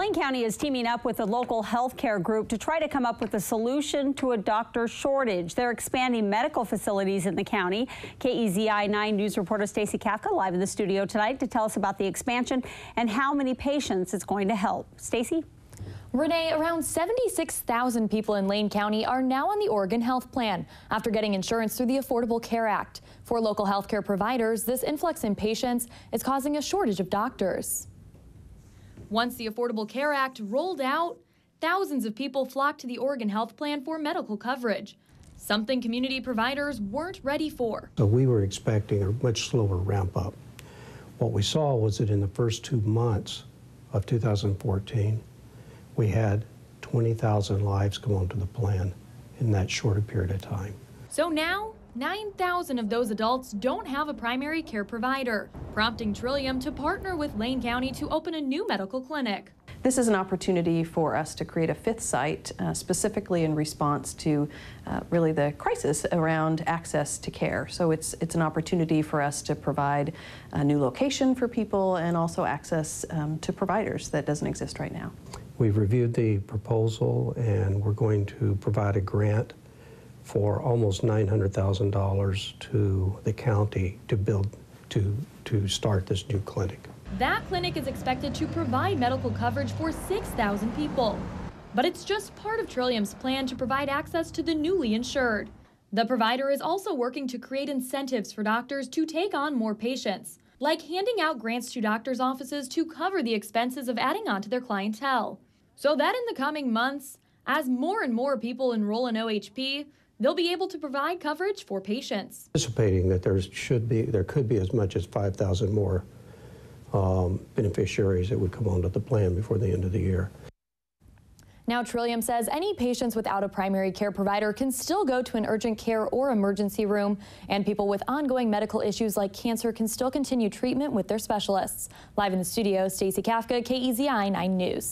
Lane County is teaming up with a local healthcare group to try to come up with a solution to a doctor shortage. They're expanding medical facilities in the county. KEZI 9 News reporter Stacey Kafka live in the studio tonight to tell us about the expansion and how many patients it's going to help. Stacey? Renee, around 76,000 people in Lane County are now on the Oregon Health Plan after getting insurance through the Affordable Care Act. For local healthcare providers, this influx in patients is causing a shortage of doctors. Once the Affordable Care Act rolled out, thousands of people flocked to the Oregon Health Plan for medical coverage, something community providers weren't ready for. So we were expecting a much slower ramp up. What we saw was that in the first 2 months of 2014, we had 20,000 lives come onto the plan in that shorter period of time. So now, 9,000 of those adults don't have a primary care provider, prompting Trillium to partner with Lane County to open a new medical clinic. This is an opportunity for us to create a 5th site specifically in response to really the crisis around access to care. So it's an opportunity for us to provide a new location for people and also access to providers that doesn't exist right now. We've reviewed the proposal and we're going to provide a grant for almost $900,000 to the county to build, to start this new clinic. That clinic is expected to provide medical coverage for 6,000 people. But it's just part of Trillium's plan to provide access to the newly insured. The provider is also working to create incentives for doctors to take on more patients, like handing out grants to doctors' offices to cover the expenses of adding on to their clientele. So that in the coming months, as more and more people enroll in OHP, they'll be able to provide coverage for patients. Anticipating that there could be as much as 5,000 more beneficiaries that would come onto the plan before the end of the year. Now, Trillium says any patients without a primary care provider can still go to an urgent care or emergency room, and people with ongoing medical issues like cancer can still continue treatment with their specialists. Live in the studio, Stacey Kafka, KEZI 9 News.